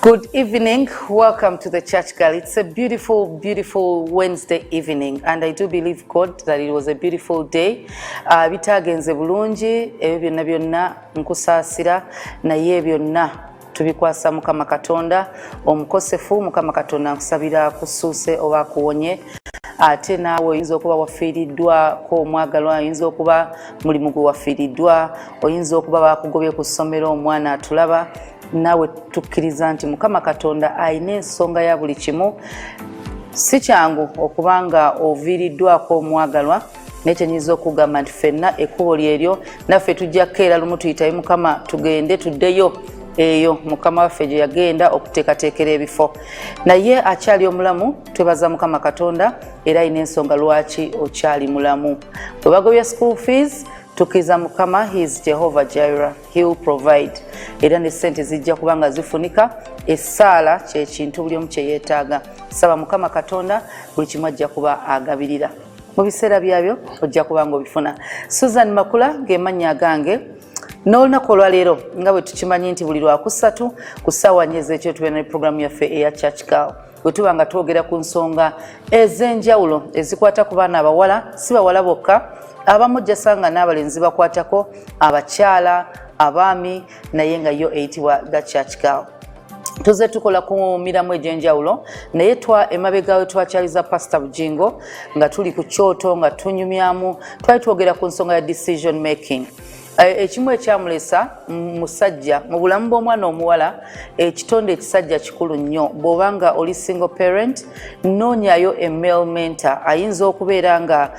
Good evening, welcome to the church girl. It's a beautiful, beautiful Wednesday evening, and I do believe God that it was a beautiful day. Bitagenze bulungi, ebyo byonna byonna nkusaasira, naye byonna tubikwasa Mukama Katonda omukosefu. Mukama Katonda nkusabira kusuuse oba kuwonye. Ate naawe oyinza okuba wafiiriddwa ko omwagalwa, oyinza okuba mulimu gwe wafiiriddwa, oyinza okuba bakugobye ku ssomero omwana atulaba. Nawe tukkiriza nti Mukama Katonda ayina ensonga ya buli kimu. Si kyangu okubanga oviiriddwako omwagalwa, naye kyenyiza okugamba nti ffenna ekkubo lyeryo naffe tujja kukeera lumu tuyitayo Mukama tugende tuddeyo eyo Mukama waffe gye yagenda okuteekateekera ebifo. Naye akyali omulamu, twebaza Mukama Katonda era ayina ensonga lwaki okyali mulamu. Bwe bagobya school fees, tukiza Mukama, he is Jehovah Jireh, he will provide. Era ne sente zijja kubanga zifunika, essaala kye kintu buli omu kye yeetaaga. Saba Mukama Katonda buli kimu ajja kuba agabirira. Mu biseera byabyo ojja kubanga obifuna. Susan Makula ng'emannya gange. N'olunaku olwaleero nga bwe tukimanyi nti buli Lwakusatu ku ssaawa nnya ez'ekiro tubeera ne puroguramu yaffe eya Church Girl. Bwe tuba nga twogera ku nsonga ez'enjawulo ezikwata ku baana abawala, si bawala bokka, abamu ojja sanga n'abalenzi bakwatako, abakyala, abaami, naye nga yo eyitibwa the Church Girl. Tuze tukola ku miramu egy'enjawulo, naye emabega we twakyaliza Pastor Bujingo nga tuli ku kyoto nga tunyumyamu, twali twogera ku nsonga ya decision making. Ekimu ekyamulesa musajja mu bulamu bw'omwana omuwala, ekitonde ekisajja kikulu nnyo. Bw'obanga oli single parent, noonyayo a male mentor. Ayinza okubeera nga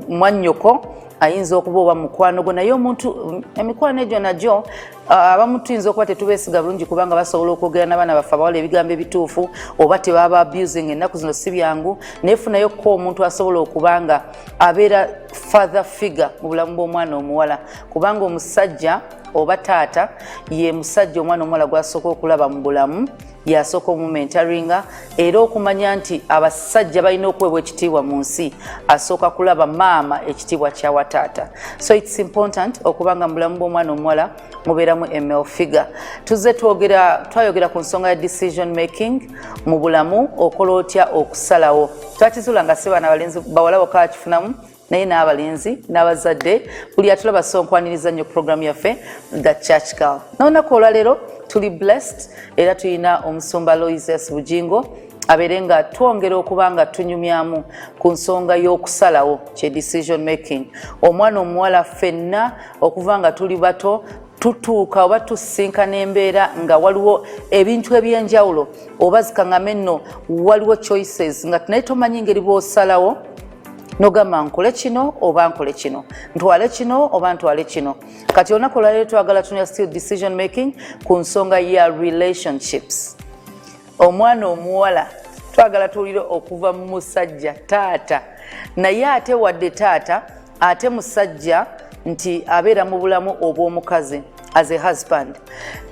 mwannyoko, ayinza okuba oba mukwano gwo, naye omuntu emikwano egyo nagyo abamu tuyinza okuba tetubeesiga bulungi kubanga basobola okwogera n'abaana baffe abawala ebigambo ebituufu, oba tebaba abusing. Ennaku zino si byangu, naye funayokko omuntu asobola okubanga abeera father figure mu bulamu bw'omwana omuwala, kubanga omusajja oba taata ye musajja omwana omuwala gw'asooka okulaba mu bulamu, yasooka omumentoringa, era okumanya nti abasajja balina okuweebwa ekitiibwa mu nsi, asooka kulaba maama ekitiibwa kyawa taata. So it's important okubanga mu bulamu bw'omwana omuwala mubeeramu a male figure. Tuze twayogera ku nsonga ya decision making mu bulamu, okola otya okusalawo. Twakizula nga si baana balenzi bawala bokka bakifunamu, naye n'abalenzi n'abazadde buli atulaba sonkwaniriza nnyo puroguramu yaffe the Church Girl. N'olunaku olwaleero tuli blessed era tulina omusumba Loises Bujingo abeere nga twongera okuba nga tunyumyamu ku nsonga y'okusalawo kye decision making. Omwana omuwala ffenna okuva nga tuli bato tutuuka oba tusinkana embeera nga waliwo ebintu eby'enjawulo oba zikaŋŋame nno, waliwo choices nga naye tomanyi ngeri bw'osalawo nogamba nkole kino oba nkole kino, ntwale kino oba ntwale kino. Kati olunaku olwaleero twagala tunya still decision making ku nsonga ya relationships. Omwana omuwala twagala tuwulire okuva mu musajja taata, naye ate wadde taata ate musajja nti abeera mu bulamu obw'omukazi as a husband,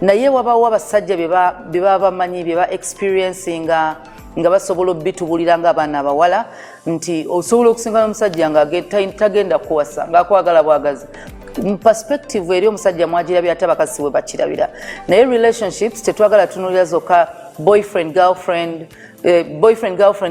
naye wabawo abasajja bye baba bamanyi bye ba experiencinga nga basobola obitubulira ng'abaana abawala nti osobola okusinga n'omusajja nga tagenda kuwasa ng'akwagala bwagazi. Mu perspective eri omusajja mwagirabye ate abakazi we bakirabira. Naye relationships tetwagala tunulira zokka boyfriend girlfriend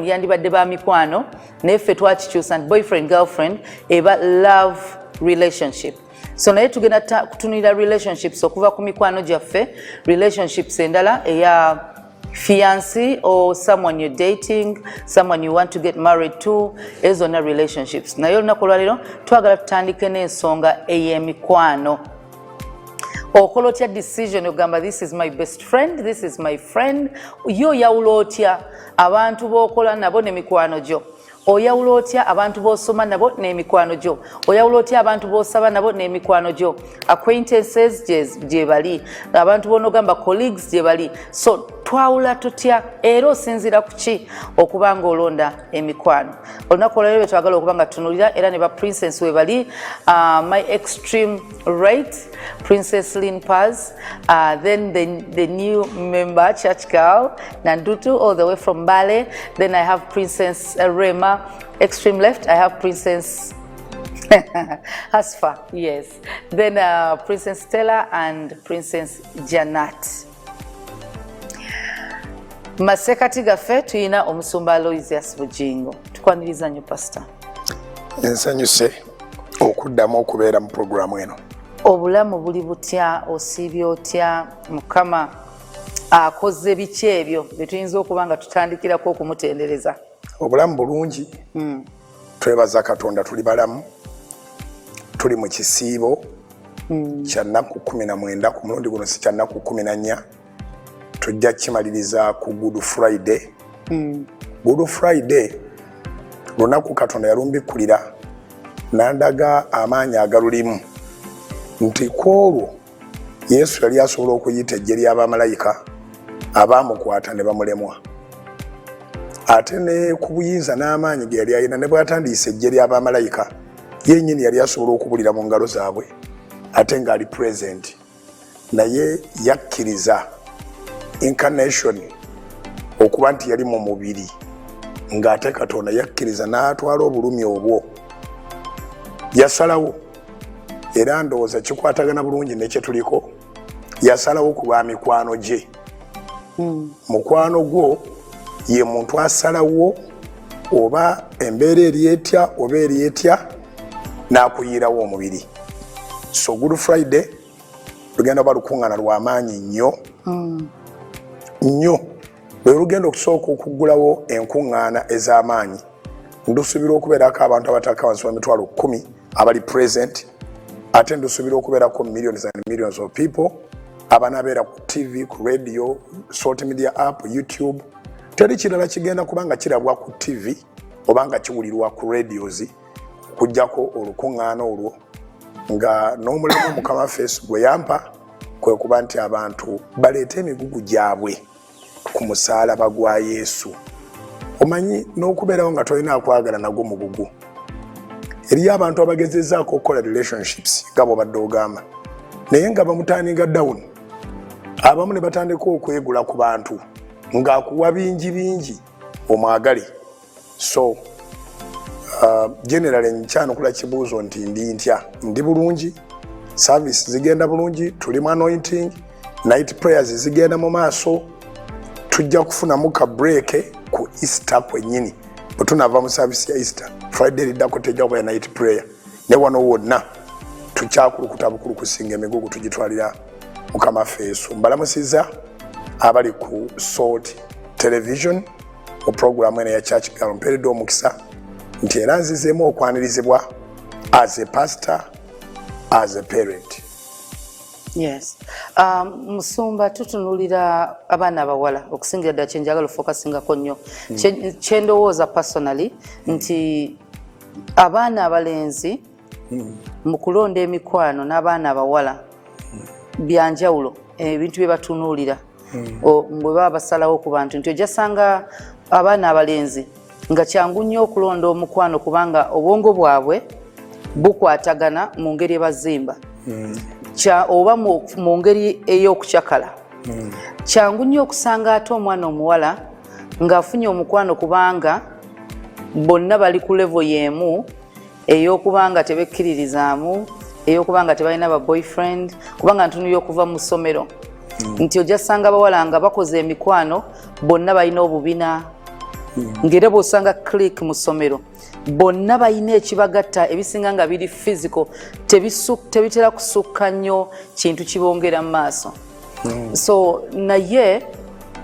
yandibadde ba mikwano, naye ffe twakikyusa nti boyfriend girlfriend eba love relationship. So naye tugenda kutunulira relationships okuva ku mikwano gyaffe, relationships endala eya fiancé or someone you're dating, someone you want to get married to, ezo na relationships. Naye olunaku olwaleero twagala tutandike n'ensonga ey'emikwano. Okola otya decision ogamba this is my best friend, this is my friend. Yo oyawula otya abantu b'okola nabo n'emikwano gyo? Oyawula otya abantu b'osoma nabo n'emikwano gyo? Oyawula otya abantu b'osaba nabo n'emikwano gyo? Acquaintances gye bali, abantu b'onogamba colleagues gye bali. So twawula tutya era osinziira ku ki okubanga olonda emikwano? Olunaku olwaleero twagala okuba nga tutunulira era ne ba princess we bali, my extreme right, Princess Lynn Paz, then the new member Church Girl Nandutu all the way from Bale. Then I have Princess Rema. Extreme left I have Princess Asfa, yes. Then Princess Stella and Princess Janat. Masekati gaffe tuyina omusumba Aloysius Bujingo. Tukwaniriza nnyo pastor. Nsanyuse okuddamu okubeera mu programu eno. Obulamu buli butya, osiibye otya, Mukama akoze biki ebyo bye tuyinza okuba nga tutandikirako okumutendereza? Obulamu bulungi. Twebaza Katonda tuli balamu. Tuli mu kisiibo kya nnaku 19 ku mulundi guno si kya nnaku 14. Tujja kimaliriza ku Good Friday. Good Friday lunaku Katonda yalumbikulira nandaga amaanyi agalulimu nti kwolwo Yesu yali asobola okuyita eggye ly'abamalayika abaamukwata ne bamulemwa. Ate ne ku buyinza n'amaanyi ge yali alina ne bw'atandiisa eggye ly'abamalayika yennyini yali asobola okubulira mu ngalo zaabwe ate ng'ali present, naye yakkiriza incarnation okuba nti yali mu mubiri ng'ate Katonda yakkiriza n'atwala obulumi obwo. Yasalawo era ndowooza kikwatagana bulungi ne kye tuliko. Yasalawo ku lwa mikwano gye. Mukwano gwo ye muntu asalawo oba embeera eri etya oba eri etya n'akuyiirawo omubiri. So Good Friday lugenda kuba lukuŋŋaana lw'amaanyi nnyo nnyo. Lwe lugenda okusooka okuggulawo enkuŋŋaana ez'amaanyi. Ndusuubira okubeerako abantu abataka wansi wa mitwalo 10 abali present. Ate ndusuubira okubeerako millions and millions of people abanabeera ku TV, ku radio, social media app, YouTube. Teri kirala kigenda kubanga kirabwa ku TV obanga kiwulirwa ku radios kujjako olukuŋŋaana olwo nga n'omulimu Mukama Face gwe yampa kwe kuba nti abantu baleete emigugu gyabwe ku musaalaba gwa Yesu. Omanyi n'okubeerawo nga tolina akwagala nagwo mugugu. Eriyo abantu abagezezzaako okukola relationships nga bw'obadde ogamba naye nga bamutandinga down. Abamu ne batandika okwegula ku bantu ng'akuwa bingi bingi omwagale. So generally nkyanukula kibuuzo nti ndi ntya, ndi bulungi, service zigenda bulungi, tuli mu anointing, night prayers zigenda mu maaso. Tujja kufunamu ka break ku Easter kwennyini bwe tunava mu service ya Easter. Friday liddako tejja kuba ya night prayer. Ne wano wonna tukyakulukuta bukulu kusinga emigugu tugitwalira Mukama Feesu. Mbalamusiza abali ku Salt Television mu programu eno ya Church Girl. Mperedde omukisa nti era nzizeemu okwanirizibwa as a pastor, as a parent. Yes. Musumba tutunulira abaana abawala okusingira ddala kyenjagala ofokasingako nnyo. Kyendowooza personally nti abaana abalenzi mu kulonda emikwano n'abaana abawala byanjawulo ebintu bye batunuulira bwe baba basalawo ku bantu nti ojja sanga abaana abalenzi nga kyangu nnyo okulonda omukwano kubanga obwongo bwabwe bukwatagana mu ngeri ebazimba oba mu ngeri ey'okucakala. Kyangu nnyo okusanga ate omwana omuwala ng'afunye omukwano kubanga bonna bali ku level y'emu ey'okubanga tebekkiririzaamu, ey'okubanga tebalina ba boyfriend, kubanga ntunuyo okuva mu ssomero nti ojja sanga abawala nga bakoze emikwano bonna balina obubina ng'era bw'osanga click mu ssomero bonna balina ekibagatta ebisinga nga biri physical tebitera kusukka nnyo kintu kibongera mu maaso. So naye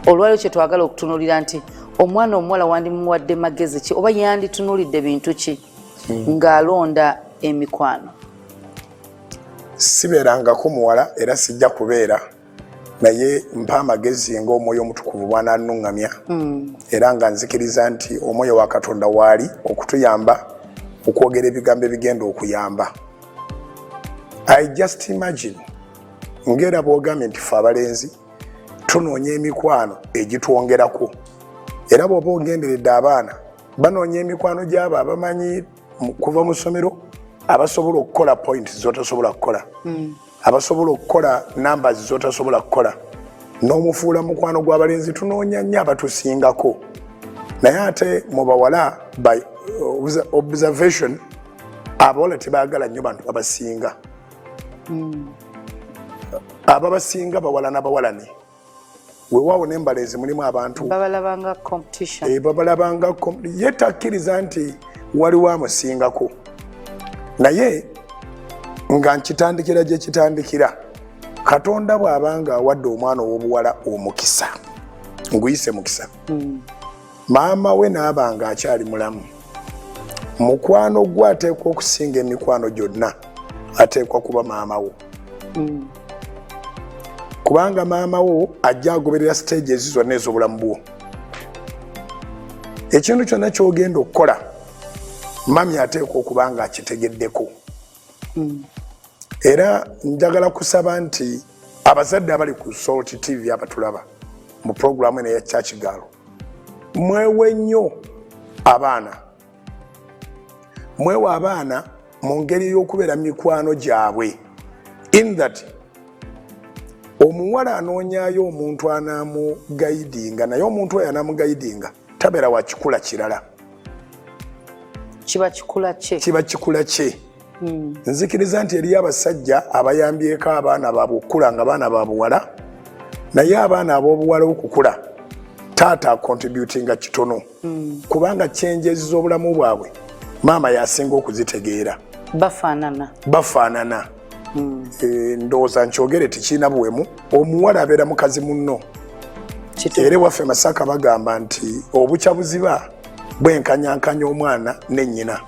olwaliro kye twagala okutunuulira nti omwana omuwala wandimuwadde magezi ki oba yanditunuulidde bintu ki ng'alonda emikwano? Sibeerangako muwala era sijja kubeera naye mpa amagezi ng'omwoyo omutukuvu bw'anaannuŋŋamya era nga nzikiriza nti omwoyo wa Katonda waali okutuyamba okwogera ebigambo ebigenda okuyamba. I just imagine ngera bw'ogambye nti ffe abalenzi tunoonya emikwano egitwongerako era bw'oba ogenderedde abaana banoonya emikwano gy'abo abamanyi kuva mu ssomero abasobola okukola point zotasobola kukola abasobola okukola numbers zotasobola kukola n'omufuula mukwano gw'abalenzi tunoonya nnyo abatusingako naye ate mu bawala by observation abawala tebaagala nnyo bantu babasinga ababasinga bawala n'abawalane weewaawo n'embaleezi mulimu abantu babalabanga competition babalabanga ye takkiriza nti waliwo amusingako naye nga nkitandikira gye kitandikira Katonda bw'abanga awadde omwana ow'obuwala omukisa nguyise mukisa maama we n'abanga akyali mulamu mukwano gwe ateekwa okusinga emikwano gyonna ateekwa kuba maama wo kubanga maama wo ajja agoberera stage zonna ez'obulamu bwo ekintu kyonna ky'ogenda okukola mami ateekwa okuba nga akitegeddeko era njagala kusaba nti abazadde abali ku Salt TV abatulaba mu programu eno eya Church Girl mwewe nnyo abaana mu ngeri y'okubeera mikwano gyabwe in that omuwala anoonyaayo omuntu anaamugayidinga naye omuntu oyo anaamugayidinga tabeera wa kikula kirala kiba kikula kye nzikiriza nti eriyo abasajja abayambyeko abaana baabwe okukula nga baana ba buwala naye abaana ab'obuwala okukula taata akontributinga kitono kubanga chenjezi z'obulamu bwabwe maama yasinga okuzitegeera bafaanana ndowooza nkyogere tekiina buwemu omuwala abeera mukazi munno era waffe Masaka bagamba nti obukya buziba bwenkanyankanya omwana ne nnyina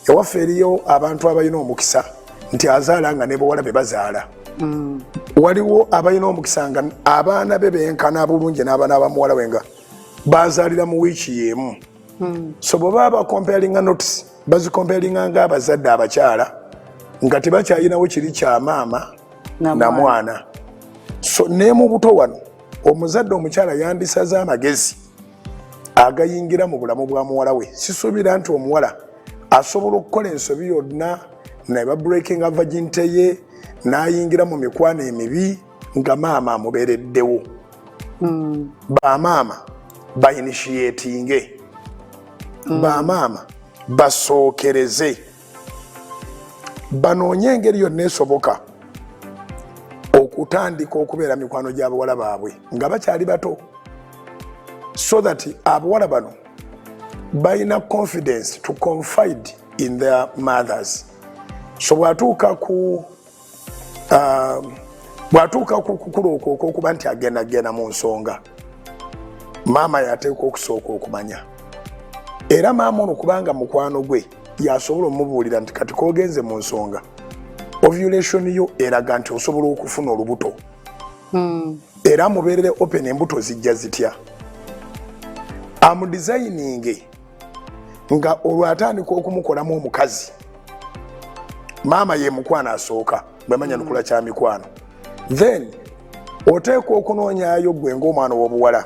ewaffe eriyo abantu abalina omukisa nti azaala nga ne bawala be bazaala waliwo abalina omukisa nga abaana be benkana bulungi n'abaana bamuwala we nga bazaalira mu wiiki y'emu so bwe baba bakomparinga notice bazikomparinga ng'abazadde abakyala nga tebakyalinawo kiri kya maama na mwana so ne mu buto wano omuzadde omukyala yandisaze amagezi agayingira mu bulamu bwa muwala we sisuubira nti omuwala asobola okukola ensobi yonna neba breaking virginity ye n'ayingira mu mikwano emibi nga maama amubeereddewo bamaama bainitiatinge bamaama basookereze banoonye engeri yonna esoboka okutandika okubeera mikwano gy'abawala baabwe nga bakyali bato so that abawala bano balina confidence to confide in their mothers so bwatuuka kukula okuba nti agenda mu nsonga maama yateekwa okusooka okumanya era maama ono kubanga mukwano gwe yasobola omubuulira nti kati kogenze mu nsonga ovulation yo eraga nti osobola okufuna olubuto era mubeerere open embuto zijja zitya amudesigninge nga olwatandika okumukolamu omukazi maama ye mukwano asooka bwemanya nukula kya mikwano then oteekwa okunoonyaayo gwe ng'omwana w'obuwala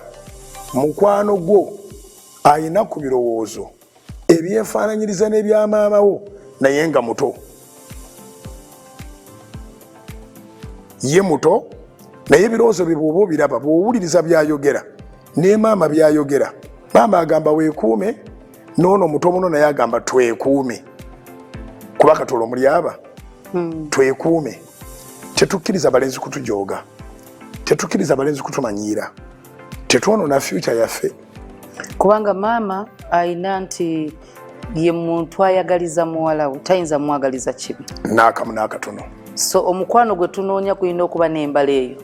mukwano gwo ayina ku birowoozo ebyefaananyiriza n'ebya maama wo naye nga muto ye muto naye ebirowoozo bye bw'oba obiraba bw'owuliriza byayogera ne maama byayogera maama agamba weekuume noono muto muno naye agamba twekuume kuba Katonda omulyaba twekuume tetukkiriza balenzi kutujooga tetukkiriza balenzi kutumanyiira tetwonoona future yaffe kubanga maama ayina nti ye muntu ayagaliza muwala we tayinza mwagaliza kibi n'akamu n'akatono so omukwano gwe tunoonya kulina okuba n'embala eyo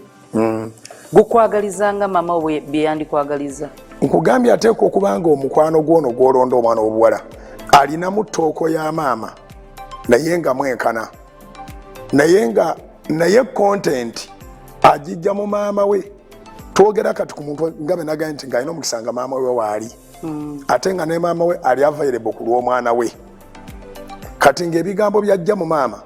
gukwagalizanga maama we bye yandikwagaliza nkugambye ateekwa okubanga omukwano gwono gw'olonda omwana w'obuwala alinamu ttooko ya maama naye nga mwenkana naye content agijja mu maama we twogera kati ku muntu nga benagambye nti ng'alina omukisa nga maama we waali ate nga ne maama we ali available ku lw'omwana we kati ng'ebigambo byajja mu maama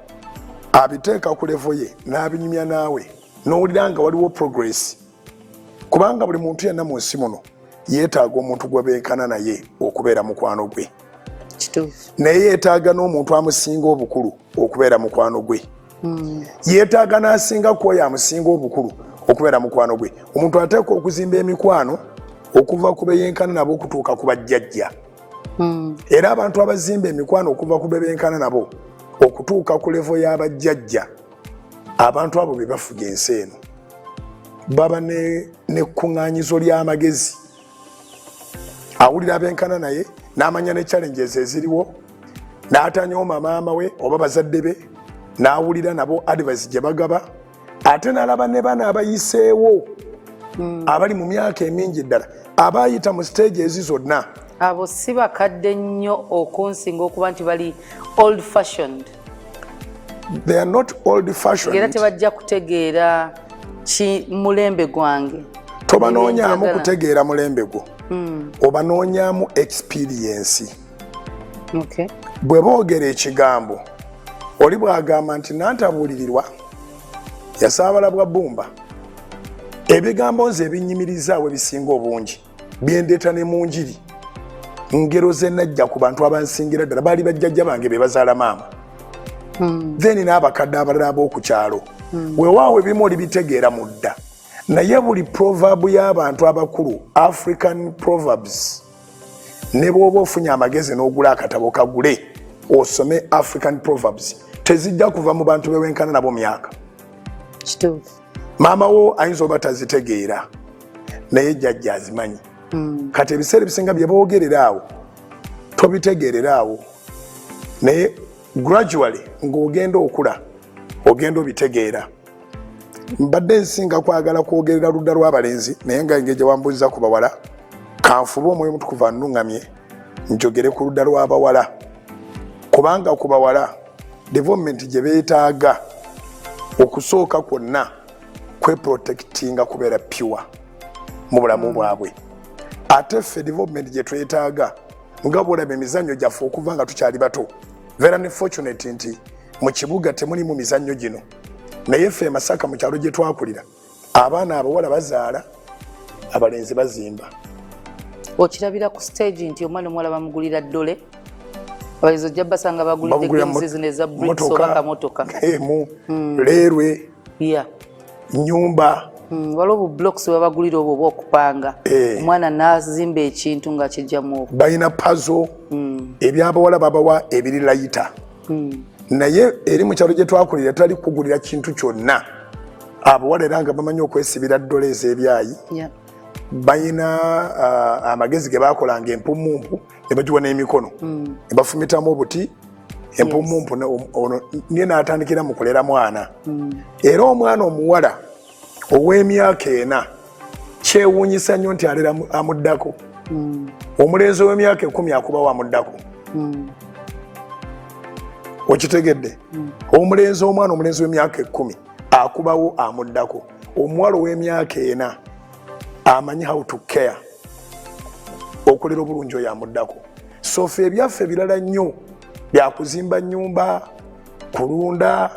abiteeka ku levo ye n'abinyumya naawe n'owulira nga waliwo progress kubanga buli muntu yenna mu nsi muno yeetaaga omuntu gwe beekana naye okubeera mukwano gwe naye yeetaaga n'omuntu amusinga obukulu okubeera mukwano gwe yeetaaga n'asinga ku oyo amusinga obukulu okubeera mukwano gwe omuntu ateekwa okuzimba emikwano okuva ku beyenkana nabo okutuuka ku bajjajja era abantu abazimba emikwano okuva ku beyenkana nabo okutuuka ku levo y'abajjajja abantu abo be bafuga ensi eno baba ne kuŋŋaanyizo ly'amagezi awulira abenkana naye n'amanya ne challenges eziriwo n'atanyooma maama we oba bazadde be n'awulira nabo advice gye bagaba ate n'alaba ne bana abayiseewo abali mu myaka emingi ddala abayita mu stage ezi zonna abo si bakadde nnyo okunsinga okuba nti bali old fashioned. They are not old fashioned. Era tebajja kutegeera ki mulembe gwange. Tobanoonyaamu kutegeera mulembe gwo. Obanoonyaamu experience. Okay. Bwe boogera ekigambo oli bw'agamba nti nantabuulirirwa yasaabala bwa bbumba ebigambo nze ebinyimirizaawo ebisinga obungi byendeeta ne mu njiri ngero ze najja ku bantu abansingira ddala baali bajjajja bange be bazaala maama then n'abakadde abalala ab'oku kyalo weewaawo ebimu olibitegeera mu dda naye buli proverb y'abantu abakulu African proverbs ne bw'oba ofunye amagezi n'ogula akatabo kagule osome African proverbs tezijja kuva mu bantu bewenkana nabo myaka. Maama wo ayinza oba tazitegeera naye jjajja azimanyi. Kati ebiseera ebisinga bye boogerera awo tobitegeerera awo naye gradually ng'ogenda okula ogenda obitegeera. Mbadde nsinga kwagala kwogerera ludda lw'abalenzi naye nga engeri gye wambuuliza ku bawala kanfube omwoyo mutukuvu annuŋŋamye njogere ku ludda lw'abawala kubanga ku bawala development gye beetaaga okusooka kwonna kweprotectinga kubeera pure mu bulamu bwabwe ate ffe development gye twetaaga nga bw'olaba emizannyo gyaffe okuva nga tukyali bato very unfortunate nti mu kibuga temulimu mizannyo gino naye ffe Masaka mu kyalo gye twakulira abaana abawala bazaala abalenzi bazimba. Okirabira ku stage nti omwana omuwala bamugulira ddole abayizi ojja basanga bagulidde games eza bricks oba kamotoka leerwe nyumba waliwo blocks webagulira obwo obwokupanga omwana n'azimba ekintu nga kijjamu balina puzzle ebyabawala babawa ebiri layita naye eri mu kyalo gye twakulira tali kugulira kintu kyonna abawala era nga bamanyi okwesibira ddole ez'ebyayi balina amagezi ge bakolanga empumumpu ne bagiwa n'emikono ne bafumitamu obuti empumumpu niye n'atandikira mu kulera mwana era omwana omuwala ow'emyaka 4 kyewuunyisa nnyo nti alera amuddako omulenzi ow'emyaka 10 akubawo amuddako okitegedde omwana omulenzi w'emyaka 10 akubawo amuddako omuwala ow'emyaka 4 amanyi how to care okolera obulungi oyo amuddako so ffe ebyaffe birala nnyo byakuzimba nnyumba kulunda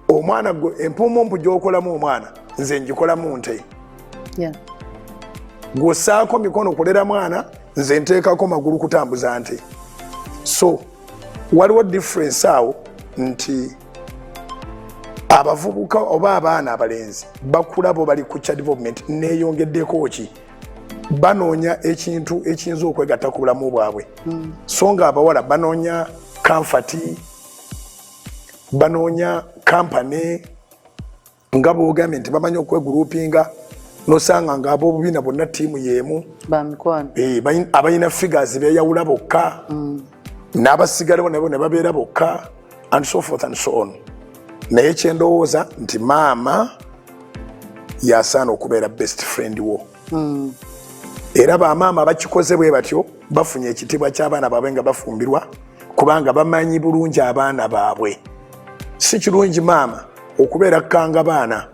omwana empumumpu gy'okolamu omwana nze ngikolamu nte gw'ossaako mikono kulera mwana nze nteekako magulu kutambuza nte so waliwo difference awo nti abavubuka oba abaana abalenzi bakula bo bali ku development neeyongeddeko ki banoonya ekintu ekiyinza okwegatta ku bulamu bwabwe so nga abawala banoonya comfort banoonya company nga boogambye nti bamanyi okwegroupinga nosanga nga ab'obubiina bonna ttiimu y'emu abalina figures beeyawula bokka n'abasigalewo nabo ne babeera bokka and so forth and so on naye kyendowooza nti maama yasaana okubeera best friend wo era bamaama bakikoze bwe batyo bafunye ekitiibwa ky'abaana baabwe nga bafumbirwa kubanga bamanyi bulungi abaana baabwe si kirungi maama okubeera kkanga baana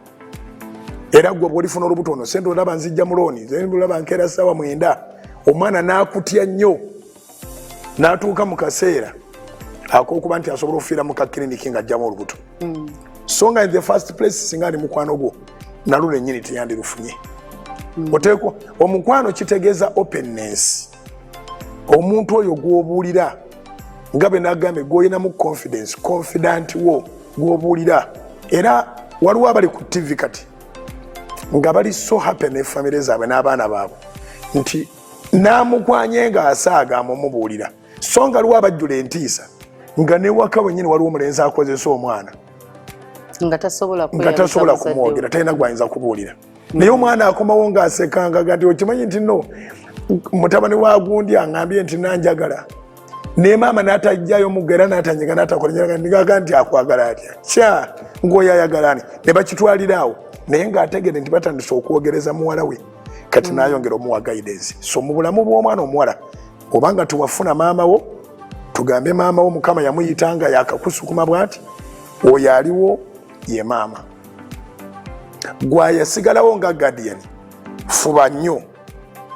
era gwe bw'olifuna olubuto ono sente olaba nzijja mu looni olaba nkeera ssaawa 9 omwana n'akutya nnyo n'atuuka mu kaseera ak'okuba nti asobola okufiira mu kakiriniki ng'ajjamu olubuto so nga in the first place singa ali mukwano gwo nalwo lwennyini teyandirufunye oteekwa omukwano kitegeeza openness omuntu oyo gw'obuulira nga bwe nagambye gw'olinamu confidence confident wo gw'obuulira era waliwo abali ku TV kati nga bali so happy ne famire zaabwe n'abaana baabwe nti n'amukwanye ng'asaaga amumubuulira so nga aliwo abajjula entiisa nga newaka wennyini waliwo omulenzi akozesa omwana nga tasobola kumwogera talina gwayinza kubuulira naye omwana akomawo ng'asekanga gati okimanyi nti no mutabani wa gundi aŋambye nti nanjagala naye maama n'atajjayo mugera n'atanyiga n'atakolenyeraga ndigaga nti akwagala atya kya ng'oyo ayagalani ne bakitwaliraawo naye ng'ategere nti batandise okwogereza muwala we kati n'ayongera omuwa guidance so mu bulamu bw'omwana omuwala obanga tuwafuna maama wo tugambe maama wo mukama yamuyitanga yakakusukuma bw'ati oyo aliwo ye maama gwayasigalawo nga guardian fuba nnyo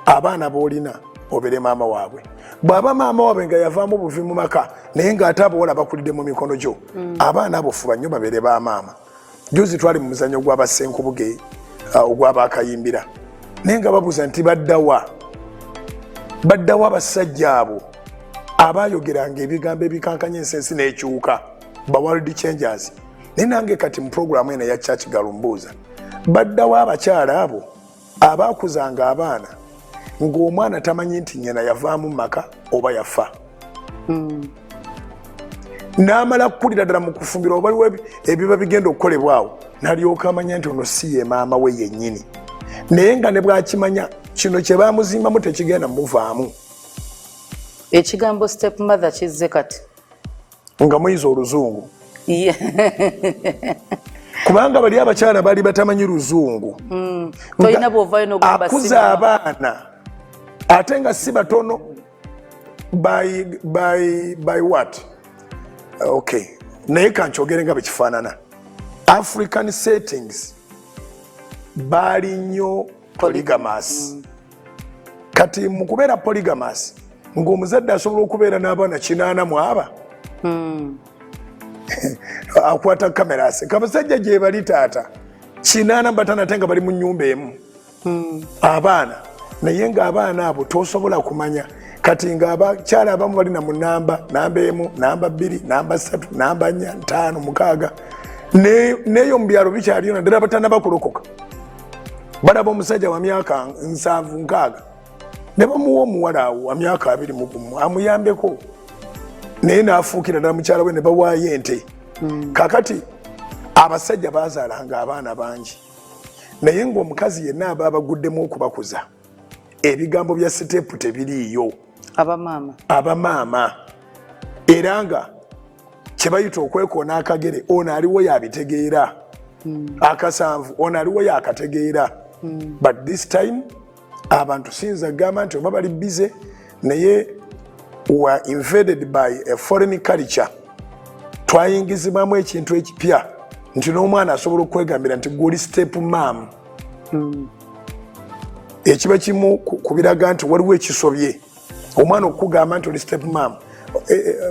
abaana b'olina obere maama waabwe bw'aba maama waabwe nga yavaamu buvi mu maka naye ng'ate abawala bakulidde mu mikono gyo abaana abo fuba nnyo babere ba maama juzi twali mu muzannyo gw'abasenkubuge ogw'abakayimbira naye nga babuuza nti baddawa abasajja abo abaayogeranga ebigambo ebikankanya ensi n'ekyuka ba world changers naye nange kati mu puroguramu eno eya church galumbuuza baddawo abakyala abo abaakuzanga abaana ng'omwana tamanyi nti nnyina yavaamu maka oba yafa n'amala kukulira ddala mu kufumbira oba waliwo ebiba bigenda okukolebwawo n'alyoka amanya nti ono si ye maama we yennyini naye nga ne bw'akimanya kino kye baamuzimbamu tekigenda muvaamu ekigambo step mother kizze kati nga muyiza oluzungu kubanga bali abakyala bali batamanyi luzungu akuza abaana ate nga si batono by what okay naye kankyogere nga bwekifaanana african settings baali nnyo polygamous kati mu kubeera polygamous ng'omuzadde asobola okubeera n'abaana 8 mu aba akwata kamera aseka abasajja gye bali taata 8 batana ate nga bali mu nnyumba emu abaana naye ng'abaana abo tosobola kumanya kati ng'abakyala abamu balina mu namba 1 namba 2 namba 3 namba 4 5 6 neyo mu byalo bikyaliyo naddala batana bakulokoka balaba omusajja wa myaka 7 6 ne bamuwa omuwala awo wa myaka 21 amuyambeko naye n'afuukira ddala mukyala we ne bawaayo ente kakati abasajja baazaalanga abaana bangi naye ng'omukazi yenna aba abaguddemu okubakuza ebigambo bya sitepu tebiriiyo abamaama era nga kye bayita okwekoona akagere ono aliwo yabitegeera akasanvu ono aliwo yakategeera but this time abantu siyinza gamba nti oba bali bize naye were invaded by a foreign culture twayingizibwamu ekintu ekipya nti n'omwana asobola okwegambira nti guli step mam ekiba kimu kubiraga nti waliwo ekisobye omwana okugamba nti oli step mam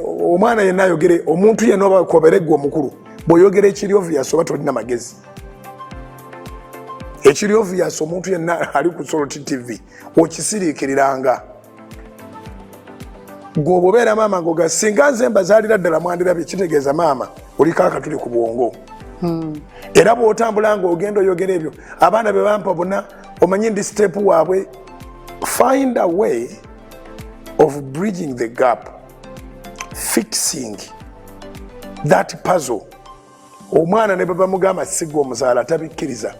omwana yenna ayogere omuntu yenna oba koberegwa omukulu bw'oyogera ekiri obvious oba tolina magezi ekiri obvious omuntu yenna ali ku Soloti TV okisiriikiriranga gwoba obeera maama ngoga singa nze mbazaalira ddala mwandirabye kitegeeza maama oliko akatuli ku bwongo era bw'otambula ng'ogenda oyogera ebyo abaana be bampa bonna omanyi ndi step waabwe find a way of bridging the gap fixing that puzzle omwana ne baba mugamba sigwa omuzaala tabikkiriza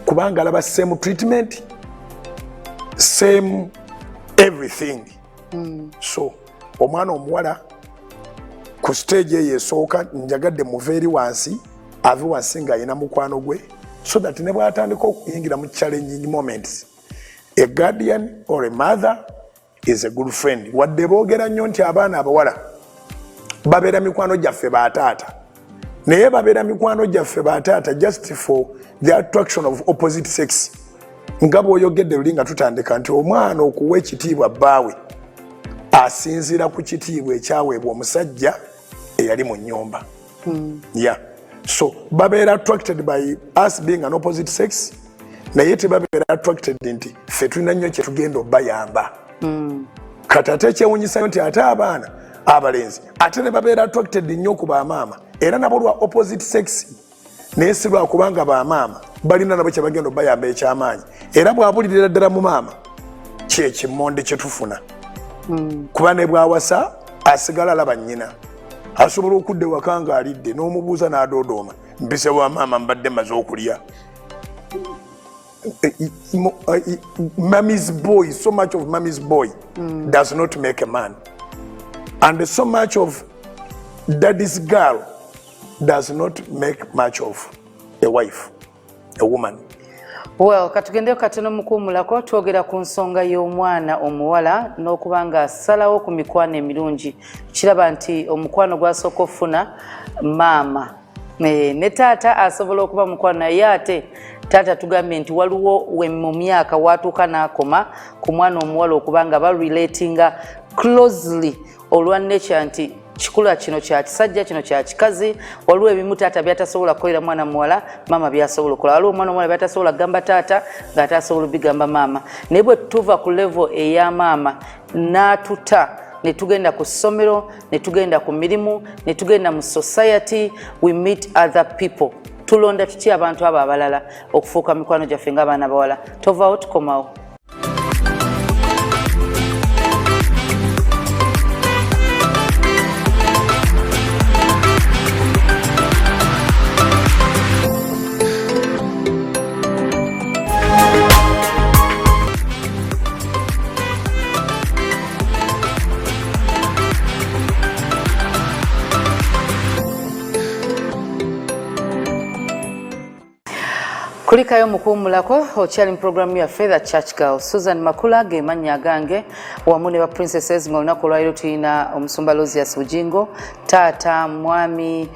kubanga alaba same treatment same everything so omwana omuwala ku stage eyo esooka njagadde muveeri wansi ave wansi ng'ayina mukwano gwe so that ne bw'atandika okuyingira mu challenging moments a guardian or a mother is a good friend wadde boogera nnyo nti abaana abawala babeera mikwano gyaffe bataata naye babeera mikwano gyaffe bataata just for the attraction of opposite sex nga bw'oyogedde luli nga tutandika nti omwana okuwa ekitiibwa bbaawe asinziira ku kitiibwa ekyaweebwa omusajja eyali mu nnyumba yeah so babeera attracted by us being an opposite sex naye tebabeera attracted nti ffe tulina nnyo kye tugenda obbayamba kati ate ekyewunyisayo nti ate abaana abalenzi ate ne babeera attracted nnyo ku bamaama era nabo lwa opposite sex naye si lwakubanga bamaama balina nabo kye bagenda obbayamba ekyamaanyi era bw'abulirira ddala mu maama kyekimmonde kye tufuna kuba ne bw'awasa asigala alaba nnyina asobola okudda ewaka ng'alidde n'omubuuza n'adoodooma mpise wa maama mbadde maze okulya. Mommy's boy, so much of mommy's boy does not make a man. And so much of daddy's girl does not make much of a wife, a woman. Well, katugendeo katono mukuumulako twogera ku nsonga y'omwana omuwala n'okubanga asalawo ku mikwano emirungi. Kiraba nti omukwano gwasooka ofuna maama ne taata asobola okuba mukwano naye ate taata tugambye nti waliwo we mu myaka watuuka n'akoma ku mwana omuwala okubanga barelatinga closely olwa nature nti kikula kino kya kisajja kino kya kikazi. Waliwo ebimu taata byatasobola kukolera mwana muwala maama byasobola okukola. Waliwo omwana omuwala byatasobola kugamba taata ng'atasobola bigamba maama. Naye bwe tuva ku level eya maama n'atuta ne tugenda ku ssomero ne tugenda ku mirimu ne tugenda mu society, we meet other people. Tulonda tutya abantu abo abalala okufuuka mikwano gyaffe ng'abaana bawala. Tovaawo tukomawo. Kulikayo mukuumulako okyali mu programu ya Feather Church Girl. Susan Makula ge mannya gange wamu ne ba princesses nga olunaku olwaliro tulina omusumba Lozias Bujingo, taata mwami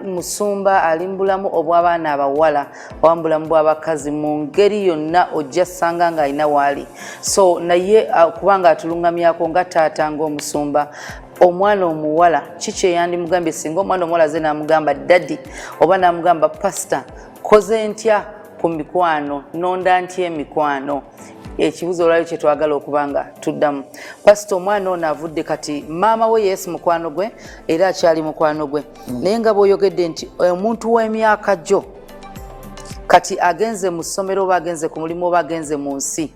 musumba ali mu bulamu obw'abaana abawala wambulamu bw'abakazi mu ngeri yonna ojja ssanga ng'alina waali. So naye kubanga atulungamyako nga taata ng'omusumba omwana omuwala kiki eyandimugambye singa omwana omuwala ze n'amugamba daddy oba n'amugamba pastor koze ntya ku mikwano nonda ntya emikwano. Ekibuzo olwali kye twagala okubanga tuddamu. Pastor omwana ono avudde kati maama we Yesu mukwano gwe era akyali mukwano gwe. Naye nga bw'oyogedde nti omuntu w'emyaka gyo kati agenze mu ssomero oba agenze ku mulimu oba agenze mu nsi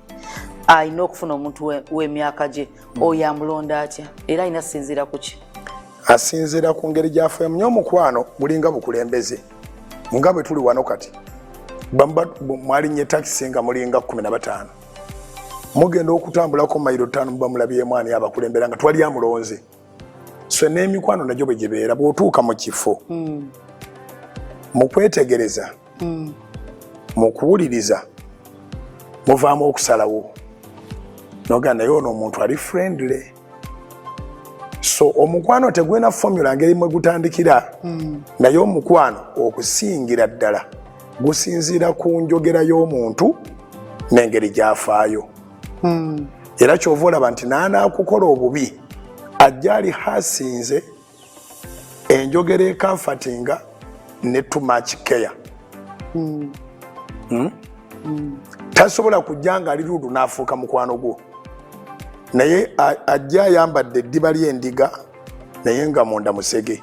alina okufuna omuntu w'emyaka gye oyo amulonda atya era alina asinziira ku ki? Asinziira ku ngeri gy'afuyamu nnyo omukwano bulinga bukulembeze. Nga bwe tuli wano kati mwalinnya takisi nga mulinga 15 mugenda okutambulako mayiro 5 muba mulabyemu ani abakulembera nga twali amulonze. So n'emikwano nagyo bwe gibeera bw'otuuka mu kifo mu kwetegereza mu kuwuliriza muvaamu okusalawo noga naye ono omuntu ali friendly. So omukwano tegwena formula ngeri mwe gutandikira naye omukwano okusingira ddala gusinziira ku njogera y'omuntu n'engeri gy'afaayo. Era kyova olaba nti n'anaakukola obubi ajja ali hasinze enjogera ekamfatinga ne too much care. Tasobola kujja nga ali ludu n'afuuka mukwano gwo naye ajja ayambadde eddiba ly'endiga naye nga munda musege.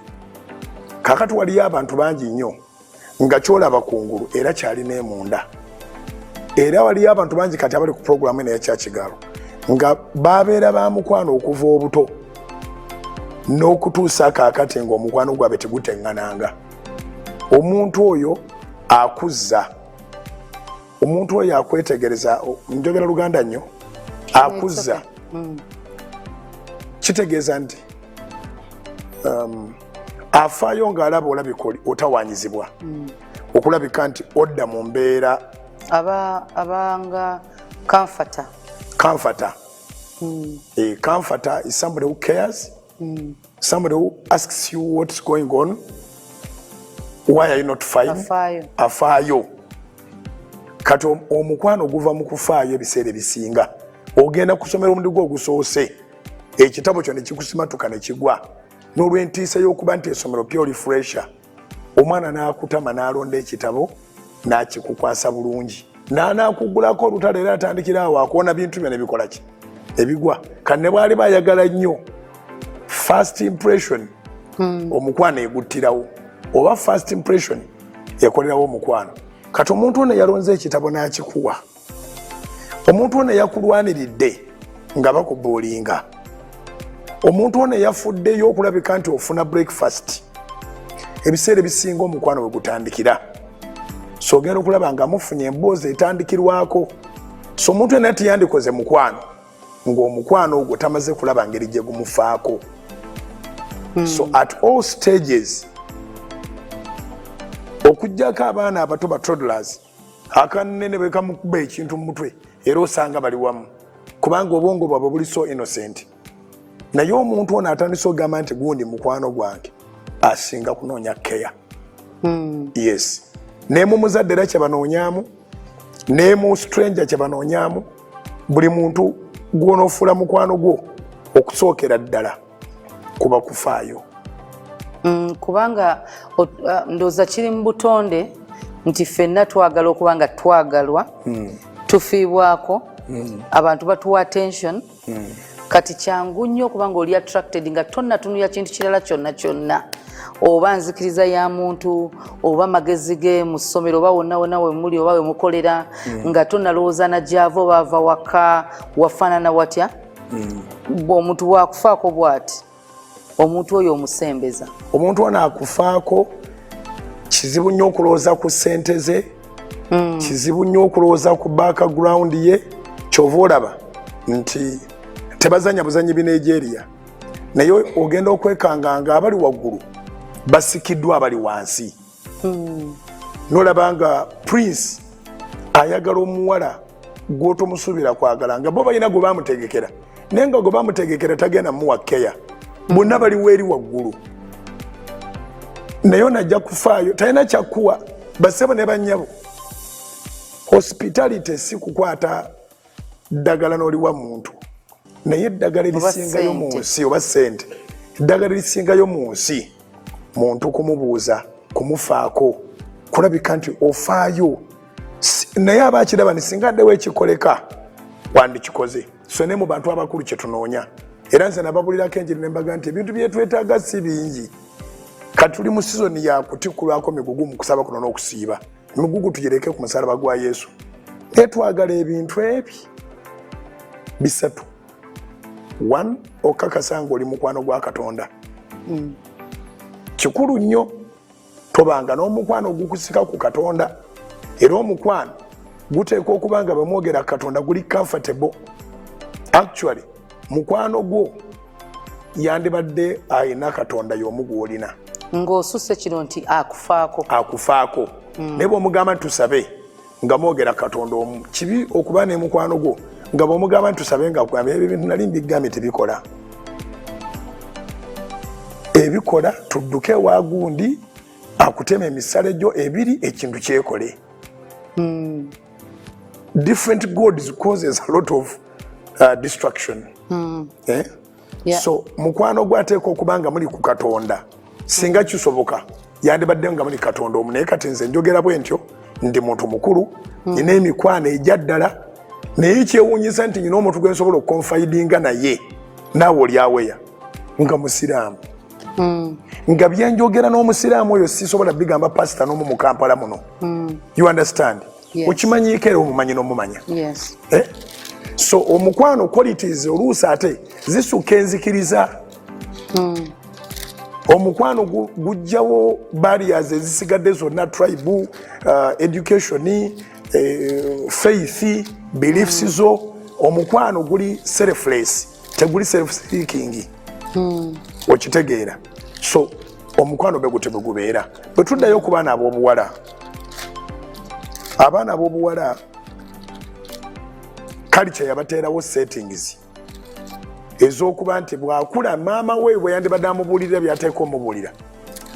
Kakati waliyo abantu bangi nnyo nga kyolaba kungulu era kyalina emunda. Era waliyo abantu bangi kati abali ku programu eno eya Church Girl nga babeera ba mukwano okuva obuto n'okutuusa kaakati ng'omukwano gwabwe teguteŋŋananga. Omuntu oyo akuzza, omuntu oyo akwetegereza, njogera Luganda nnyo, akuzza. Kitegeeza nti afaayo ng'alaba olabika otawanyizibwa okulabika nti odda mu mbeera abanga comforter. Comforter is somebody who cares, somebody who asks you what's going on, why are you not fine. Afaayo. Kati omukwano guva mu kufaayo ebiseera ebisinga. Ogenda kusomera omundi gwo ogusoose ekitabo kyo ne kikusimatuka ne kigwa n'olw'entiisa y'okuba nti essomero pure fresher omwana n'akutama n'alonda ekitabo n'akikukwasa bulungi n'anaakugulako olutalo era atandikira awo akuwona bintu byonna bikola ki ebigwa. Kati ne bwali bayagala nnyo first impression omukwano eguttirawo oba first impression ekolerawo omukwano. Kati omuntu ono yalonze ekitabo n'akikuwa, omuntu ono yakulwaniridde nga bakubuulinga, omuntu ono yafuddeyo okulabika nti ofuna breakfast ebiseera ebisinga omukwano we gutandikira. So ogenda okulaba nga mufunye emboozi etandikirwako. So omuntu yenna tiyandikoze mukwano ng'omukwano ogwo tamaze kulaba ngeri gye gumufaako. So at all stages, okujjako abaana abato ba toddlers akanene bwe kamukuba ekintu mu mutwe era osanga bali wamu kubanga obwongo bwabwe buli so innocent. Naye omuntu ono atandise ogamba nti gundi mukwano gwange asinga kunoonya keya. Yes. Ne mu muzadde era kyebanoonyaamu, ne mu stranger kyebanoonyaamu, buli muntu gw'onoofuula mukwano gwo okusookera ddala kuba kufaayo. Kubanga ndowooza kiri mu butonde nti ffenna twagala okuba nga twagalwa, tufiibwako, abantu batuwa attention. Kati kyangu nnyo kubanga oli attracted nga tonnatunulira kintu kirala kyonna kyonna, oba nzikiriza ya muntu oba magezi ge mu ssomero oba wonna wonna we muli oba we mukolera, nga tonnalowooza na gy'ava oba ava waka wafaanana watya. Omuntu waakufaako bw'ati, omuntu oyo omusembeza. Omuntu ono akufaako, kizibu nnyo okulowooza ku ssente ze, kizibu nnyo okulowooza ku background ye. Kyova olaba nti tebazanya buzanyi binejeeriya, naye ogenda okwekanga nga abali waggulu basikiddwa abali wansi. Nolaba nga Prince ayagala omuwala gw'otomusuubira kwagala nga bo balina gwe bamutegekera, naye nga gwe bamutegekera tagenda muwa keya. Bonna baliwo eri waggulu, naye onajja kufaayo, talina kyakkuwa. Bassebo ne bannyabo, hospitality si kukwata ddagala n'oliwa muntu, naye eddagala erisingayo mu nsi oba ssente, eddagala erisingayo mu nsi muntu kumubuuza, kumufaako, kulabika nti ofaayo. Naye abakiraba nisinga addewo ekikoleka wandikikoze. So ne mu bantu abakulu kye tunoonya, era nze nababulirako enjiri ne mbaga nti ebintu bye twetaaga si bingi. Kati tuli mu sizoni ya kutikulwako migugu mu kusaba kuno n'okusiiba. Emigugu tugireke ku musalaba gwa Yesu. Naye twagala ebintu ebi bisatu. 1, okakasa ng'oli mukwano gwa Katonda. Kikulu nnyo tobanga n'omukwano ogukusika ku Katonda, era omukwano guteekwa okuba nga bamwogera Katonda guli comfortable. Actually mukwano gwo yandibadde ayina Katonda y'omu gw'olina, ng'osusse kino nti akufaako. Naye bw'omugamba tusabe nga mwogera Katonda omu, kibi okuba ne mukwano gwo nga bw'omugamba ntusabe nga kugamba ebyo bintu nali mbigambye tebikola. Ebikola tudduke ewa gundi akutema emisale gyo ebiri ekintu kyekole. Different gods causes a lot of distraction. So mukwano gwateeka okuba nga muli ku Katonda. Singa kisoboka yandibadde nga muli Katonda omu, naye kati nze njogera bwe ntyo, ndi muntu mukulu, nina emikwano ejja ddala, naye kyewuunyisa nti nyina omuntu gwe nsobola okukonfidinga naye naawe oli aweya nga musiraamu. Nga byenjogera n'omusiraamu oyo sisobola bigamba pasita n'omu mu Kampala muno. You understand? Okimanyiiko era omumanyi n'omumanya. So omukwano qualities oluusi ate zisukka enzikiriza. Omukwano gujjawo barriers ezisigadde zonna, tribe, education, faith, beliefs zo. Omukwano guli selfless, teguli self-seeking. Okitegeera. So omukwano be gute gubeera. Bwe tuddayo ku baana ab'obuwala, abaana ab'obuwala culture yabateerawo settings ez'okuba nti bw'akula maama we bwe yandibadde amubuulirira byateeka omubuulira,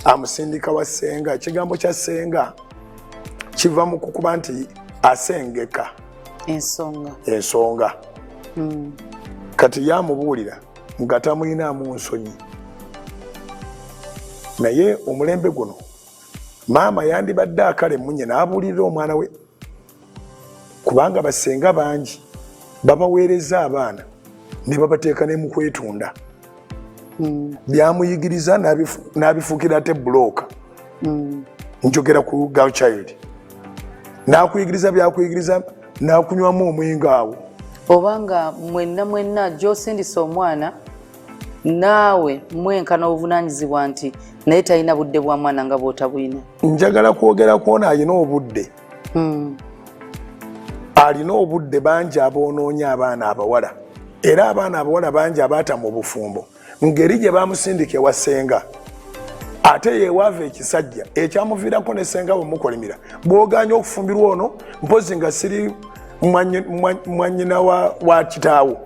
amusindika wa ssenga. Ekigambo kya ssenga kiva mu kukuba nti asengeka ensonga. Kati yamubuulira nga tamulinaamu nsonyi, naye omulembe guno maama yandibadde akale munye n'abuulirira omwana we, kubanga bassenga bangi babaweereza abaana ne babateeka ne mu kwetunda. Byamuyigiriza n'abifuukira ate bulooka. Njogera ku girl child. N'akuyigiriza byakuyigiriza n'akunywamu omwenge awo. Obanga mwenna gy'osindisa omwana naawe mwenkana obuvunanyizibwa nti naye talina budde bwa mwana nga bw'otabulina. Njagala kwogera kwona alina obudde. Alina obudde bangi aboonoonya abaana abawala. Era abaana abawala bangi abaata mu bufumbo. Ngeri gye bamusindika ewa ssenga. Ate yewaava ekisajja ekyamuviirako ne ssenga bwe mukolimira. Bw'oganya okufumbirwa ono mpozi nga siri mwannyina wa kitaawo.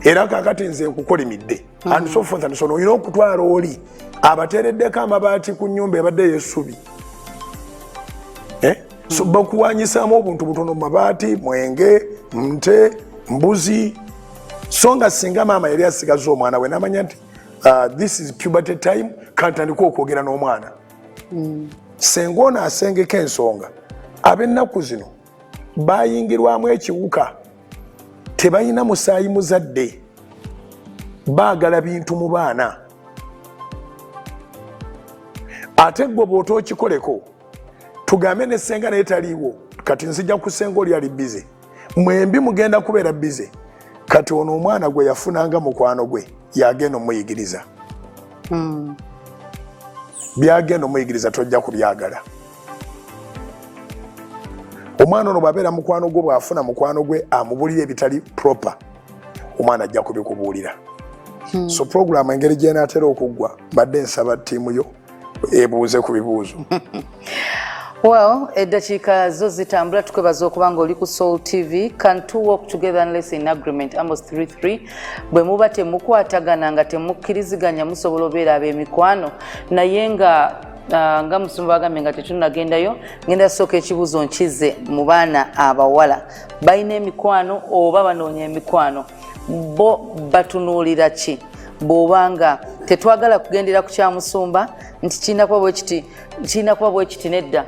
Era kakati nze nkukolimidde. And so forth and so on. Olina okutwala oli abateereddeko amabaati ku nnyumba ebadde y'essubi. So bakuwanyisaamu obuntu butono mu mabaati, mwenge, nte, mbuzi. So nga singa maama yali asigaza omwana we n'amanya nti this is puberty time, kantandika okwogera n'omwana. Senga ono asengeka ensonga. Ab'ennaku zino bayingirwamu ekiwuka. Tebalina musaayi muzadde. Baagala bintu mu baana. Ate gwe bw'ota okikoleko tugambe ne ssenga naye taliiwo kati nzija kusenga oli ali bize. Mwembi mugenda kubeera bize. Kati ono omwana gwe yafunanga mukwano gwe yagenda omuyigiriza. Byagenda omuyigiriza tojja kubyagala. Omwana ono bw'abeera mukwano gwe bw'afuna mukwano gwe amubulira ebitali proper, omwana ajja kubikubuulira. So program engeri gy'enaatera okuggwa badde nsaba ttiimu yo ebuuze ku bibuuzo. Well, eddakiika zo zitambula tukwebaza okuba ng'oli ku Soul TV. Can two work together unless in agreement? Amos 3:3. Bwe muba temukwatagana nga temukkiriziganya musobola obeera ab'emikwano naye nga musumba bagambye nga tetunagendayo ngenda sooka ekibuuzo nkize mu baana abawala balina emikwano oba banoonya emikwano bo batunuulira ki bw'obanga tetwagala kugendera ku kyamusumba nti kirina kuba bwe kiti nedda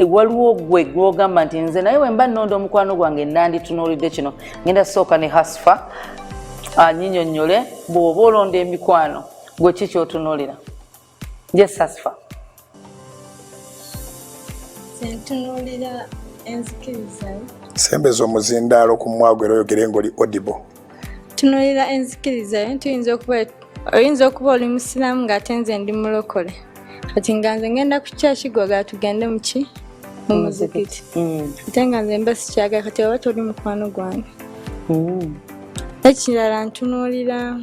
waliwo gwe gw'ogamba nti nze naye wemba nnonda omukwano gwange nanditunuulidde kino ngenda sooka ne Hasfa anyinyonnyole bw'oba olonda emikwano gwe ki kyotunuulira. Yes, Hasfa. Ntunuulira enzikiriza. Sembeza omuzindaalo ku mwago era oyogere ng'oli audible. Tunuulira enzikiriza oyinza okuba oli musiraamu ng'ate nze ndi mulokole. Kati nga nze ngenda ku kyaki gwe tugende mu ki? Mu muzikiti. Ate nga nze mba sikyagala kati oba toli mukwano gwange. Ekirala ntunuulira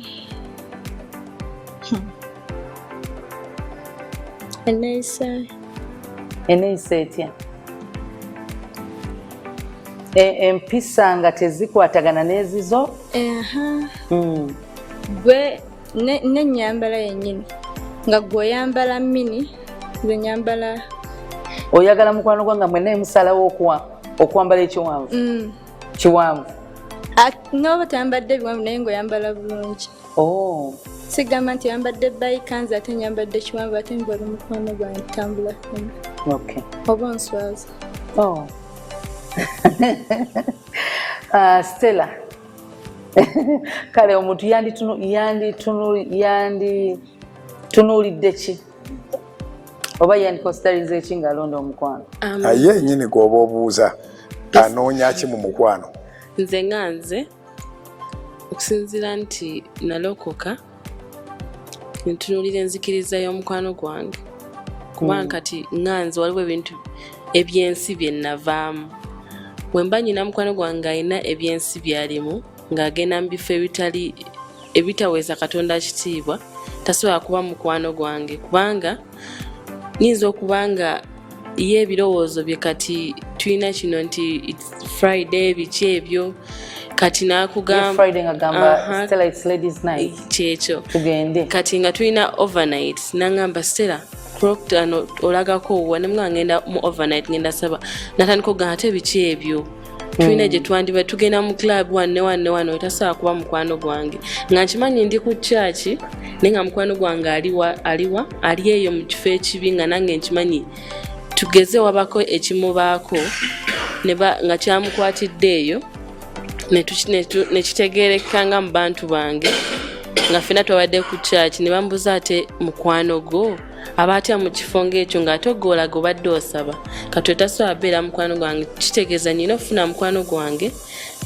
Eneeyisa etya? Empisa nga tezikwatagana n'ezizo? Gwe n'ennyambala yennyini nga gwe oyambala mini nze nyambala. Oyagala mukwano gwange mwenna emusalawo okwambala ekiwanvu? Kiwanvu. N'oba tayambadde ebiwanvu naye ng'oyambala bulungi. Sigamba nti yambadde bayikanzi ate nyambadde kiwanvu ate ng'oli mukwano gwange tambula Okay. Oba onswaza. Stella. Kale omuntu yanditunuulidde ki? Oba yandikositaliza eki ng'alonda omukwano? Ye nnyini gw'oba obuuza anoonya ki mu mukwano? Nze nga nze okusinziira nti nalokoka ntunuulira enzikiriza y'omukwano gwange kubanga kati nga nze waliwo ebintu ebyensi bye navaamu. Bwe mba nyina mukwano gwange alina ebyensi byalimu ng'agenda mu bifo ebitaweesa Katonda kitiibwa tasobola kuba mukwano gwange kubanga nyinza okuba nga ye ebirowoozo bye kati tulina kino nti Friday biki ebyo kati nakugamba Stella it's ladies night kyekyo tugende kati nga tulina overnight nangamba Stella Proctor olagako wa nemwa ngenda mu overnight ngenda saba natandika okugamba ate biki ebyo tulina gye twandiba tugenda mu club wanne etasobola kuba mukwano gwange nga nkimanyi ndi ku church naye nga mukwano gwange ali eyo mu kifo ekibi nga nange nkimanyi tugeze wabako ekimubaako nga kyamukwatidde eyo nekitegeereka nga mu bantu bange nga ffenna twabadde ku church ne bambuza ate mukwano gwo aba atya mu kifo ng'ekyo ng'ate ogolaga obadde osaba kati otasobola beera mukwano gwange kitegeeza nina okufuna mukwano gwange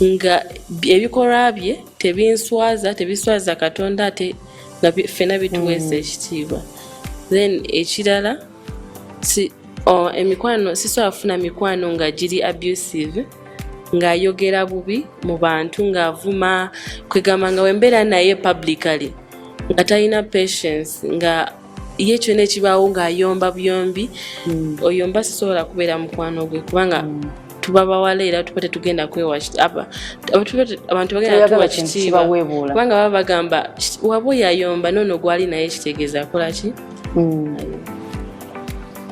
nga ebikolwa bye tebiswaza Katonda ate nga ffena bituweesa ekitiibwa. Then ekirala emikwano sisobola kufuna mikwano nga giri abusive, ng'ayogera bubi mu bantu, ng'avuma, kwegamba nga wembeera naye publicly nga talina patience, nga ye kyonna ekibaawo ng'ayomba buyombi, oyo mba sisobola kubeera mukwano gwe, kubanga tuba bawala era tuba tetugenda kwewa abantu bagenda tuwa kitiibwa, kubanga baba bagamba waba oyayomba noono gwali naye kitegeeza akola ki.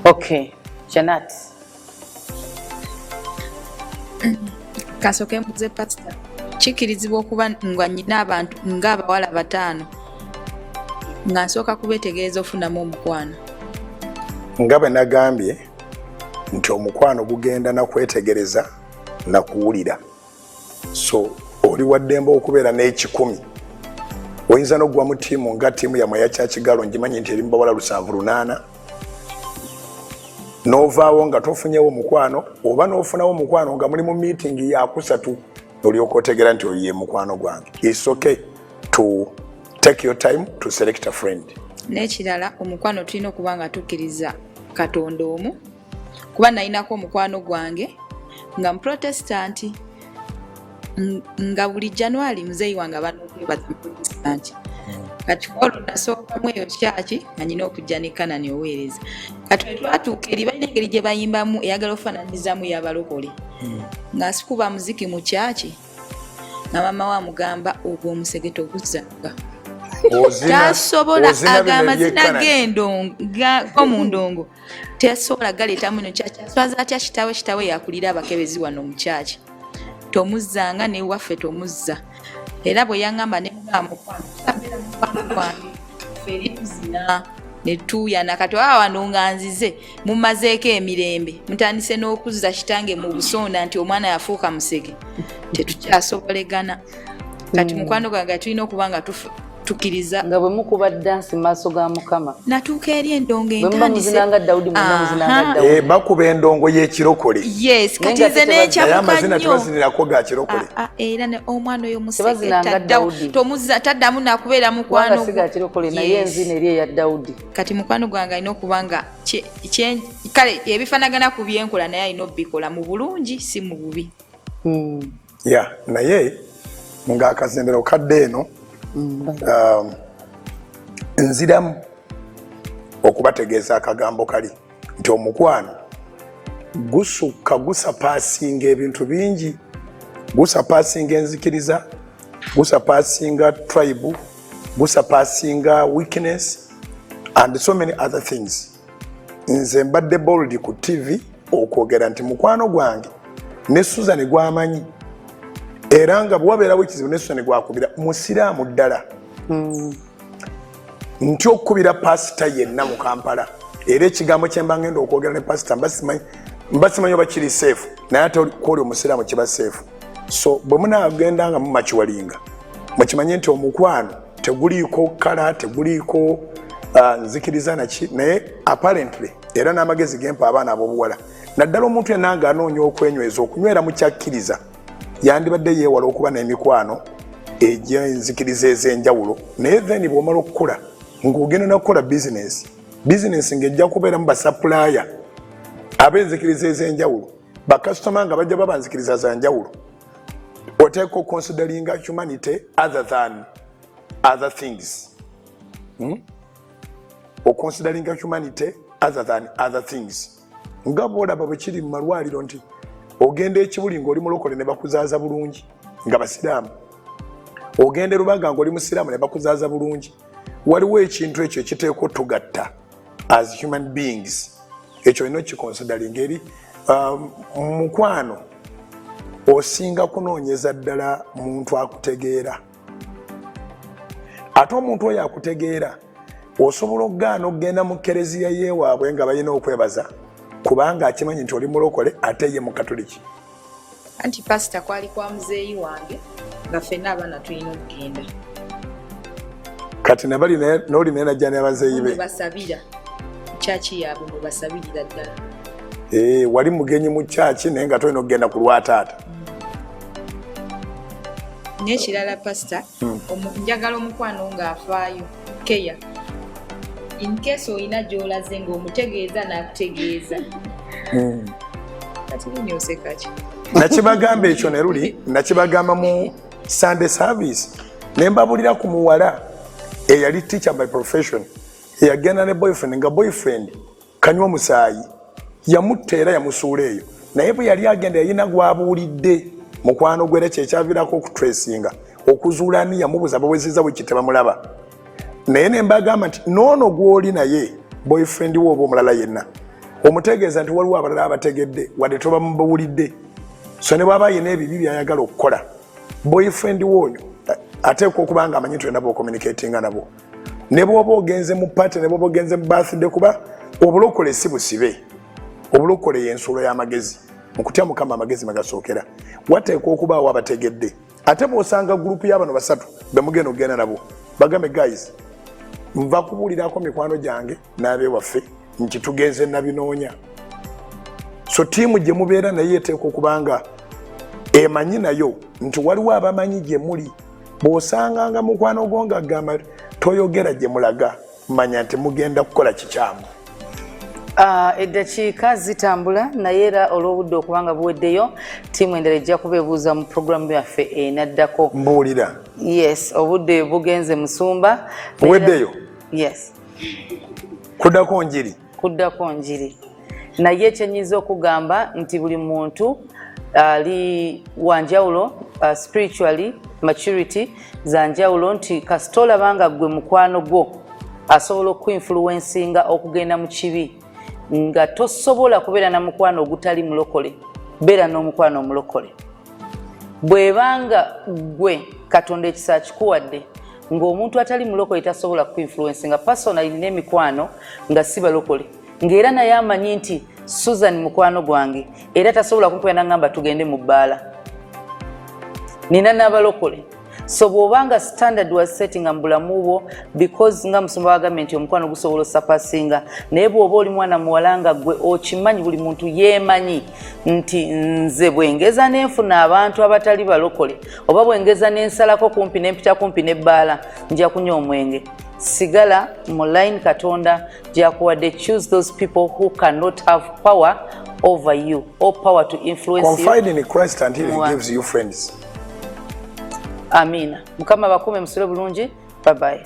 Okay, Janet. Kasoke mbuze pastor. Kikirizibwa okuba nga nyina abantu ng'abawala 5 nga nsooka kubeetegereza ofunamu omukwano. Nga bwe nagambye nti omukwano gugenda na kwetegereza na kuwulira. So oli waddemba okubeera n'ekikumi. Oyinza n'ogwa mu ttiimu nga ttiimu yamwe ya Kyakigalo, ngimanyi nti eri mu bawala 7-8. N'ovaawo nga tofunyewo omukwano, oba n'ofunawo omukwano nga muli mu meeting ya 3 olyoka otegera nti oyo ye mukwano gwange. It's okay to take your time to select a friend. N'ekirala omukwano tulina okuba nga tukkiriza Katonda omu, kuba nayinako omukwano gwange nga muprotestanti, nga buli January muzeeyi wange abanokwebaza muprotestanti. Kati kolo nasookamu eyo kyaki nga nyina okujja ne Kanani oweereza. Kati bwe twatuuka eri balina engeri gye bayimbamu eyagala ofaananyizamu y'abalokole, nga sikuba muziki mu kyaki, nga mama wa mugamba ogwo omusegete oguzanga. Tasobola agamba zina g'endongo mu ndongo, tasobola galeetamu ino kyaki. Aswaza atya kitawe yakulira abakebezi wano mu kyaki, tomuzzanga newaffe tomuzza. Era bwe yaŋŋamba ne mugamba mukwano tabeera mukwano gwange feri tuzina ne tuuyana. Kati wano nga nzize mumazeeko emirembe, mutandise n'okuzza kitange mu busonda nti omwana yafuuka musege, tetukyasobolegana. Kati mukwano gwange tulina okuba nga tukkiriza nga bwe mukuba dansi mu maaso ga Mukama. Natuuka eri endongo entandise bakuba endongo y'ekirokole. Yes, kati nze n'ekyamuka nnyo tebazinirako ga kirokole. Era omwana oyo museke taddamu nakubeera mukwano naye enzina eri eya Dawudi. Kati mukwano gwange alina okuba nga kale ebifanagana ku byenkola naye alina obikola mu bulungi si mu bubi. Naye ng'akazembero kadde eno nziramu okubategeeza akagambo kali nti omukwano gusukka gusapaasinga ebintu bingi, gusapaasinga enzikiriza, gusapaasinga tribe, gusapaasinga weakness and so many other things. Nze mbadde bold ku TV okwogera nti mukwano gwange ne Susan gwamanyi, era nga bwabeerawo ekizibu ne Susan gwakubira musiraamu ddala. Nti okubira pasita yenna mu Kampala, era ekigambo kye mba ngenda okwogera ne pasita mbasimanyi oba kiri seefu, naye ate kwoli omusiraamu kiba seefu. So bwe munagenda nga mumakiwalinga mukimanye nti omukwano teguliiko kala, teguliiko nzikiriza naki, naye apparently era n'amagezi gempa abaana ab'obuwala, naddala omuntu yenna nga anoonya okwenyweza okunywera mu kyakkiriza, yandibadde yeewala okuba n'emikwano egy'enzikiriza ez'enjawulo. Naye then bw'omala okukula ng'ogenda n'okukola bizinesi ng'ejja kubeeramu basapulaya ab'enzikiriza ez'enjawulo, bakasitoma nga bajja baba nzikiriza za njawulo. Oteeka okonsideringa humanity other than other things. Okonsideringa humanity other than other things. Nga bw'olaba bwe kiri mu malwaliro nti ogenda ekibuli ng'oli mulokole ne bakuzaaza bulungi nga basiraamu, ogenda Rubaga ng'oli musiraamu ne bakuzaaza bulungi. Waliwo ekintu ekyo ekiteekwa tugatta as human beings. Ekyo olina okikonsideringa eri mukwano osinga kunoonyeza ddala muntu akutegeera. Ate omuntu oyo akutegeera osobola okugaana okugenda mu kereziya yeewaabwe nga balina okwebaza kubanga akimanyi nti oli mulokole ate ye mukatoliki. Anti pasita kwali kwa muzeeyi wange nga ffenna abaana tulina okugenda. Kati nabali n'oli naye najja n'abazeeyi be basabira kyaki yaabwe mwe basabirira ddala. Wali mugenyi mu kyaki naye nga tolina okugenda ku lwataata. N'ekirala pasita njagala omukwano ng'afaayo keya in case oyina gy'olaze ng'omutegeeza n'akutegeeza kati linyosekaki nakibagamba ekyo ne luli nakibagamba mu Sunday service ne mbabulira ku muwala eyali teacher by profession eyagenda ne boyfriend nga boyfriend kanywa omusaayi yamutta era yamusuula eyo naye bwe yali agenda yalina gwabuulidde mukwano gwere kyekyaviirako okutracinga okuzuula ani yamubuza bawezeza bwe kitebamulaba naye ne mbagamba nti noono gw'oli naye boyfriend wo oba omulala yenna omutegeeza nti waliwo abalala abategedde wadde toba mubuulidde so ne bw'aba yina ebibi by'ayagala okukola boyfriend w'oyo ateekwa okuba nga amanyi nti olina bw'ocommunicatinga nabo ne bw'oba ogenze mu party ne bw'oba ogenze mu birthday kuba obulokole si busibe obulokole y'ensuulo y'amagezi mu kutya Mukama amagezi magasookera wateekwa okubaawo abategedde ate bw'osanga gurupu y'abano basatu be mugenda okugenda nabo bagambe guys nva kubuulirako mikwano gyange n'abewaffe nti tugenze nabinoonya so tiimu gye mubeera naye eteekwa okuba nga emanyi nayo nti waliwo abamanyi gye muli bw'osanganga mukwano gwo nga agamba toyogera gye mulaga manya nti mugenda kukola kikyamu. Eddakiika zitambula naye era olw'obudde okubanga buweddeyo ttiimu endala ejja kubeebuuza mu puroguramu yaffe enaddako. Mbuulira. Yes, obudde bugenze musumba. Buweddeyo? Yes. Kuddako njiri? Kuddako njiri. Naye ekyenyiza okugamba nti buli muntu ali wanjawulo spiritually maturity za njawulo nti kasita olabanga gwe mukwano gwo asobola okuinfluencinga okugenda mu kibi nga tosobola kubeera na mukwano ogutali mulokole beera n'omukwano omulokole bwebanga gwe Katonda ekisa kikuwadde ng'omuntu atali mulokole tasobola kuinfluencinga personally n'emikwano nga si balokole ng'era naye amanyi nti Susan mukwano gwange era tasobola kunkwenda ngamba tugende mu bbaala nina n'abalokole so bw'obanga standard was setting nga mu bulamu bwo because nga musumba wagambye nti omukwano gusobola osapasinga naye bw'oba oli mwana muwala nga gwe okimanyi buli muntu yeemanyi nti nze bwengeza n'enfuna abantu abatali balokole oba bwengeza n'ensalako kumpi n'empita kumpi n'ebbaala nja kunywa omwenge sigala mu line Katonda gyakuwadde choose those people who cannot have power over you or power to influence you. Confide in Christ until he gives you friends. Amina. Mukama bakume musule bulungi. Bye bye.